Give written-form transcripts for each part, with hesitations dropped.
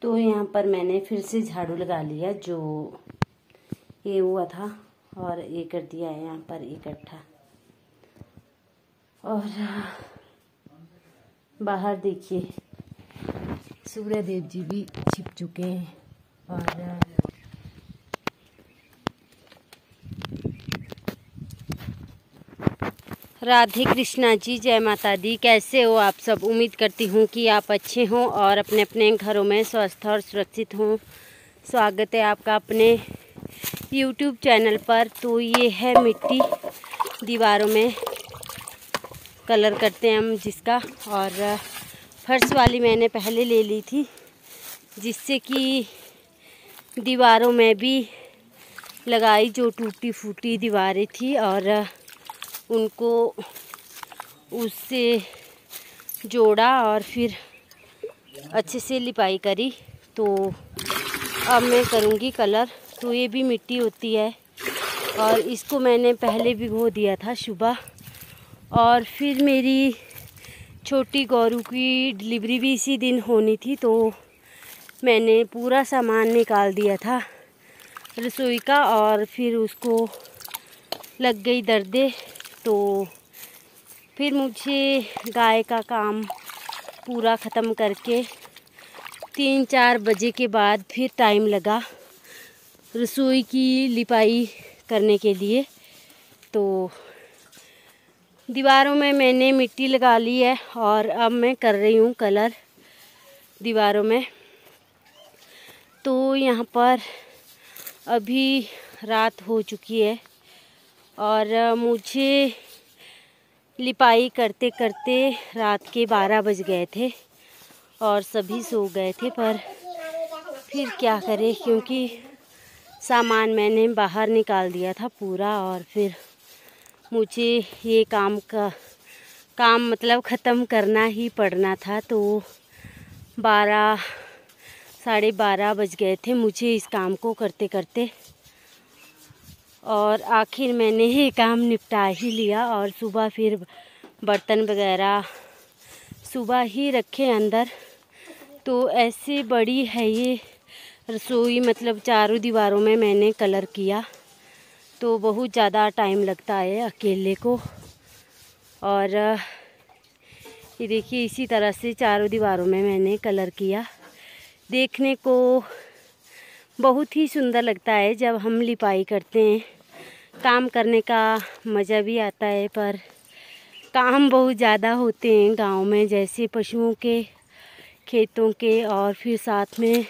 तो यहाँ पर मैंने फिर से झाड़ू लगा लिया, जो ये हुआ था, और ये कर दिया है यहाँ पर इकट्ठा। और बाहर देखिए सूर्य देव जी भी छिप चुके हैं। और राधे कृष्णा जी, जय माता दी। कैसे हो आप सब? उम्मीद करती हूँ कि आप अच्छे हों और अपने अपने घरों में स्वस्थ और सुरक्षित हों। स्वागत है आपका अपने YouTube चैनल पर। तो ये है मिट्टी, दीवारों में कलर करते हैं हम जिसका। और फर्श वाली मैंने पहले ले ली थी, जिससे कि दीवारों में भी लगाई जो टूटी फूटी दीवारें थी, और उनको उससे जोड़ा और फिर अच्छे से लिपाई करी। तो अब मैं करूँगी कलर। तो ये भी मिट्टी होती है, और इसको मैंने पहले भिगो दिया था सुबह। और फिर मेरी छोटी गौरू की डिलीवरी भी इसी दिन होनी थी, तो मैंने पूरा सामान निकाल दिया था रसोई का, और फिर उसको लग गई दर्दे। तो फिर मुझे गाय का काम पूरा ख़त्म करके 3-4 बजे के बाद फिर टाइम लगा रसोई की लिपाई करने के लिए। तो दीवारों में मैंने मिट्टी लगा ली है, और अब मैं कर रही हूँ कलर दीवारों में। तो यहाँ पर अभी रात हो चुकी है, और मुझे लिपाई करते करते रात के 12 बज गए थे, और सभी सो गए थे। पर फिर क्या करें, क्योंकि सामान मैंने बाहर निकाल दिया था पूरा, और फिर मुझे ये काम मतलब ख़त्म करना ही पड़ना था। तो 12 साढ़े 12 बज गए थे मुझे इस काम को करते करते, और आखिर मैंने ये काम निपटा ही लिया। और सुबह फिर बर्तन वगैरह सुबह ही रखे अंदर। तो ऐसे बड़ी है ये रसोई, मतलब चारों दीवारों में मैंने कलर किया, तो बहुत ज़्यादा टाइम लगता है अकेले को। और ये देखिए इसी तरह से चारों दीवारों में मैंने कलर किया। देखने को बहुत ही सुंदर लगता है जब हम लिपाई करते हैं। काम करने का मज़ा भी आता है, पर काम बहुत ज़्यादा होते हैं गांव में, जैसे पशुओं के, खेतों के, और फिर साथ में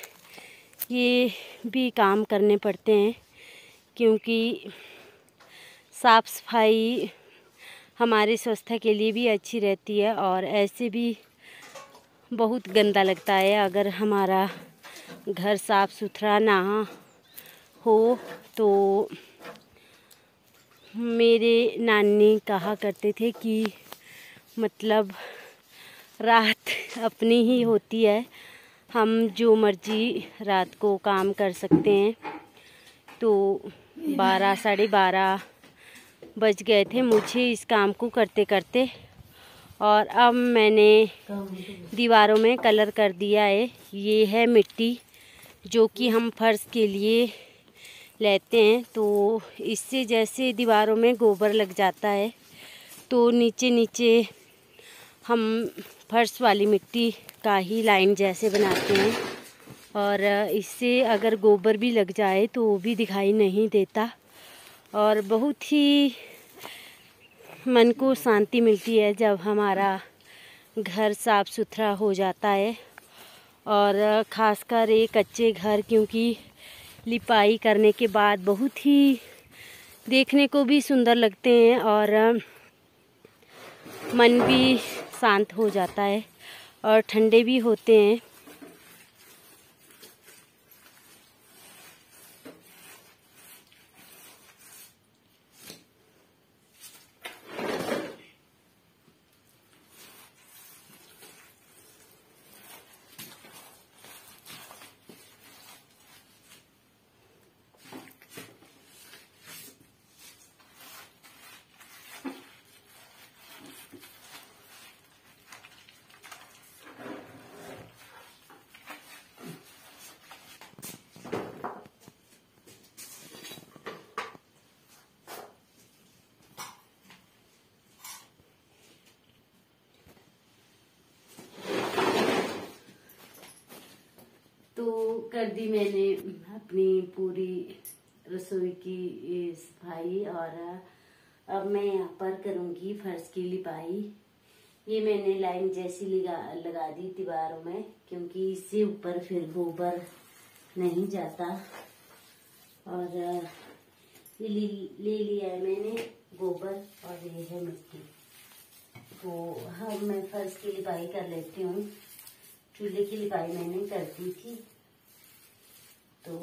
ये भी काम करने पड़ते हैं, क्योंकि साफ़ सफाई हमारे स्वास्थ्य के लिए भी अच्छी रहती है। और ऐसे भी बहुत गंदा लगता है अगर हमारा घर साफ़ सुथरा ना हो। तो मेरे नानी कहा करते थे कि मतलब रात अपनी ही होती है, हम जो मर्जी रात को काम कर सकते हैं। तो 12 साढ़े 12 बज गए थे मुझे इस काम को करते करते। और अब मैंने दीवारों में कलर कर दिया है। ये है मिट्टी जो कि हम फर्श के लिए लेते हैं। तो इससे जैसे दीवारों में गोबर लग जाता है, तो नीचे नीचे हम फर्श वाली मिट्टी का ही लाइन जैसे बनाते हैं, और इससे अगर गोबर भी लग जाए तो वो भी दिखाई नहीं देता, और बहुत ही मन को शांति मिलती है जब हमारा घर साफ़ सुथरा हो जाता है। और ख़ासकर ये कच्चे घर, क्योंकि लिपाई करने के बाद बहुत ही देखने को भी सुंदर लगते हैं, और मन भी शांत हो जाता है, और ठंडे भी होते हैं। कर दी मैंने अपनी पूरी रसोई की सफाई और अब मैं यहाँ पर करूँगी फर्श की लिपाई। ये मैंने लाइन जैसी लगा दी दीवारों में, क्योंकि इससे ऊपर फिर गोबर नहीं जाता। और ये ले लिया है मैंने गोबर और ये है मिट्टी। तो अब मैं फर्श की लिपाई कर लेती हूँ। चूल्हे की लिपाई मैंने कर दी थी। तो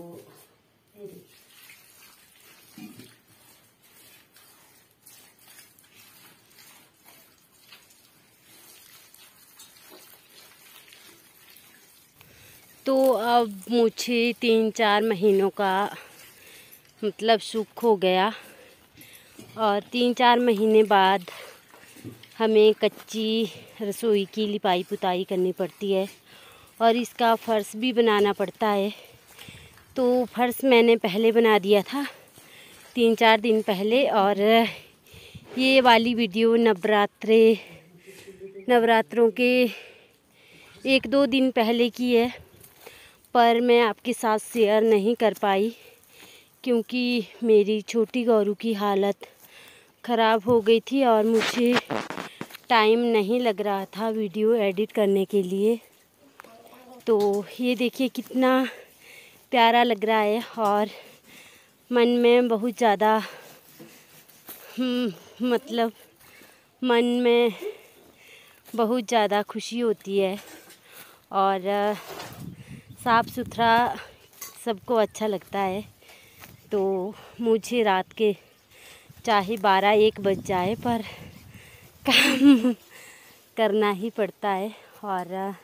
अब मुझे 3-4 महीनों का मतलब सुख हो गया और 3-4 महीने बाद हमें कच्ची रसोई की लिपाई पुताई करनी पड़ती है और इसका फर्श भी बनाना पड़ता है। तो फर्श मैंने पहले बना दिया था 3-4 दिन पहले, और ये वाली वीडियो नवरात्रों के 1-2 दिन पहले की है, पर मैं आपके साथ शेयर नहीं कर पाई क्योंकि मेरी छोटी गौरू की हालत ख़राब हो गई थी और मुझे टाइम नहीं लग रहा था वीडियो एडिट करने के लिए। तो ये देखिए कितना प्यारा लग रहा है और मन में बहुत ज़्यादा मतलब मन में बहुत ज़्यादा खुशी होती है और साफ़ सुथरा सबको अच्छा लगता है। तो मुझे रात के चाहे 12-1 बज जाए पर काम करना ही पड़ता है, और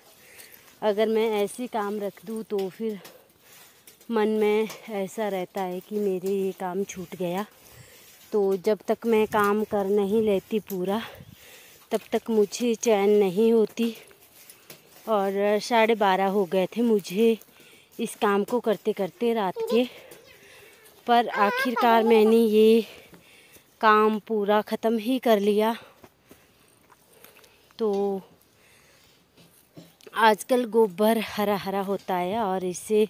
अगर मैं ऐसे काम रख दूँ तो फिर मन में ऐसा रहता है कि मेरे ये काम छूट गया। तो जब तक मैं काम कर नहीं लेती पूरा तब तक मुझे चैन नहीं होती। और 12:30 हो गए थे मुझे इस काम को करते करते रात के, पर आखिरकार मैंने ये काम पूरा ख़त्म ही कर लिया। तो आजकल गोबर हरा हरा होता है और इससे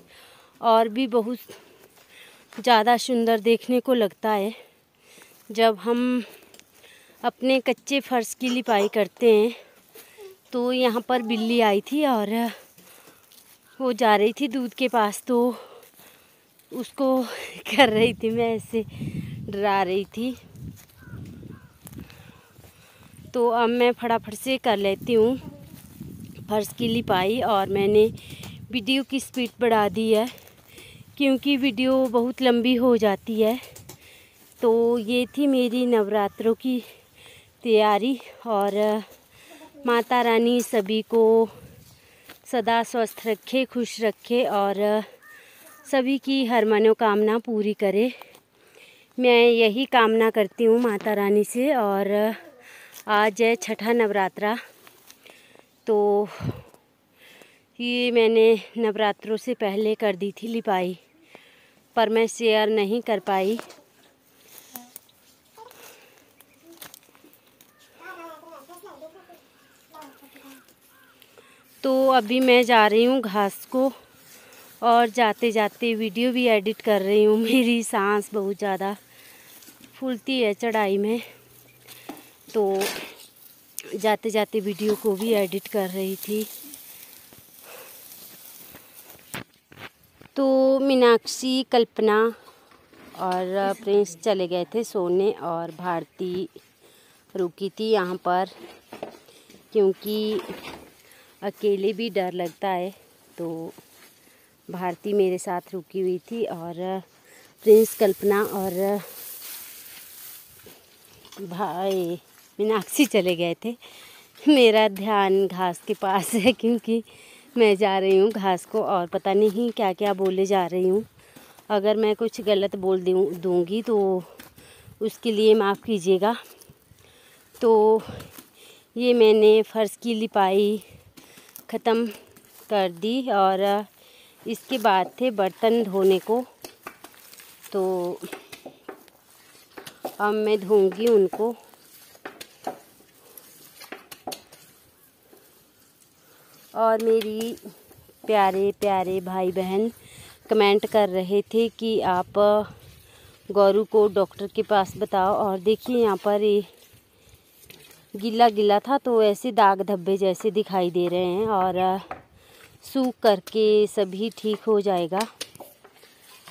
और भी बहुत ज़्यादा सुंदर देखने को लगता है। जब हम अपने कच्चे फर्श की लिपाई करते हैं तो यहाँ पर बिल्ली आई थी और वो जा रही थी दूध के पास, तो उसको कर रही थी, मैं ऐसे डरा रही थी। तो अब मैं फटाफट से कर लेती हूँ फर्श की लिपाई और मैंने वीडियो की स्पीड बढ़ा दी है क्योंकि वीडियो बहुत लंबी हो जाती है। तो ये थी मेरी नवरात्रों की तैयारी और माता रानी सभी को सदा स्वस्थ रखे, खुश रखे और सभी की हर मनोकामना पूरी करे। मैं यही कामना करती हूँ माता रानी से। और आज है छठा नवरात्रा, तो ये मैंने नवरात्रों से पहले कर दी थी लिपाई, पर मैं शेयर नहीं कर पाई। तो अभी मैं जा रही हूँ घास को और जाते जाते वीडियो भी एडिट कर रही हूँ। मेरी सांस बहुत ज़्यादा फूलती है चढ़ाई में, तो जाते जाते वीडियो को भी एडिट कर रही थी। तो मीनाक्षी, कल्पना और प्रिंस चले गए थे सोने और भारती रुकी थी यहाँ पर, क्योंकि अकेले भी डर लगता है। तो भारती मेरे साथ रुकी हुई थी और प्रिंस, कल्पना और भाई मीनाक्षी चले गए थे। मेरा ध्यान घास के पास है क्योंकि मैं जा रही हूँ घास को और पता नहीं क्या क्या बोले जा रही हूँ। अगर मैं कुछ गलत बोल दूँगी तो उसके लिए माफ़ कीजिएगा। तो ये मैंने फर्श की लिपाई ख़त्म कर दी और इसके बाद थे बर्तन धोने को, तो अब मैं धोऊंगी उनको। और मेरी प्यारे प्यारे भाई बहन कमेंट कर रहे थे कि आप गौरू को डॉक्टर के पास बताओ। और देखिए यहाँ पर ये गीला गीला था तो ऐसे दाग धब्बे जैसे दिखाई दे रहे हैं, और सूख करके सभी ठीक हो जाएगा।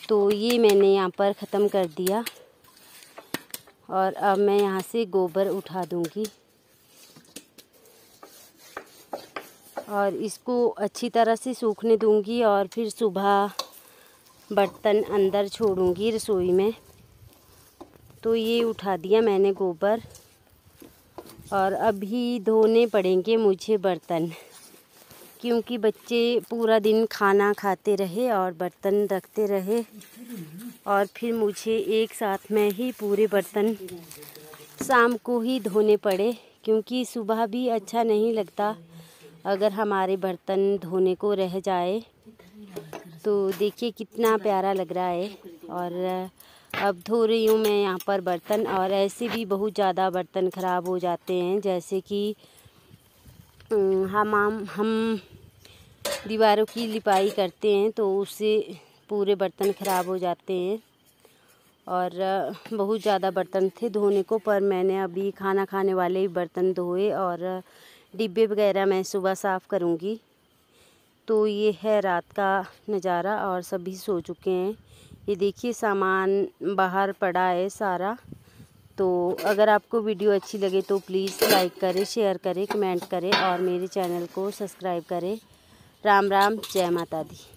तो ये मैंने यहाँ पर ख़त्म कर दिया और अब मैं यहाँ से गोबर उठा दूँगी और इसको अच्छी तरह से सूखने दूँगी और फिर सुबह बर्तन अंदर छोड़ूँगी रसोई में। तो ये उठा दिया मैंने गोबर और अभी धोने पड़ेंगे मुझे बर्तन, क्योंकि बच्चे पूरा दिन खाना खाते रहे और बर्तन रखते रहे और फिर मुझे एक साथ में ही पूरे बर्तन शाम को ही धोने पड़े, क्योंकि सुबह भी अच्छा नहीं लगता अगर हमारे बर्तन धोने को रह जाए। तो देखिए कितना प्यारा लग रहा है। और अब धो रही हूँ मैं यहाँ पर बर्तन, और ऐसे भी बहुत ज़्यादा बर्तन ख़राब हो जाते हैं, जैसे कि हम दीवारों की लिपाई करते हैं तो उससे पूरे बर्तन ख़राब हो जाते हैं। और बहुत ज़्यादा बर्तन थे धोने को, पर मैंने अभी खाना खाने वाले ही बर्तन धोए और डिब्बे वगैरह मैं सुबह साफ़ करूँगी। तो ये है रात का नज़ारा और सभी सो चुके हैं। ये देखिए सामान बाहर पड़ा है सारा। तो अगर आपको वीडियो अच्छी लगे तो प्लीज़ लाइक करें, शेयर करें, कमेंट करें और मेरे चैनल को सब्सक्राइब करें। राम राम, जय माता दी।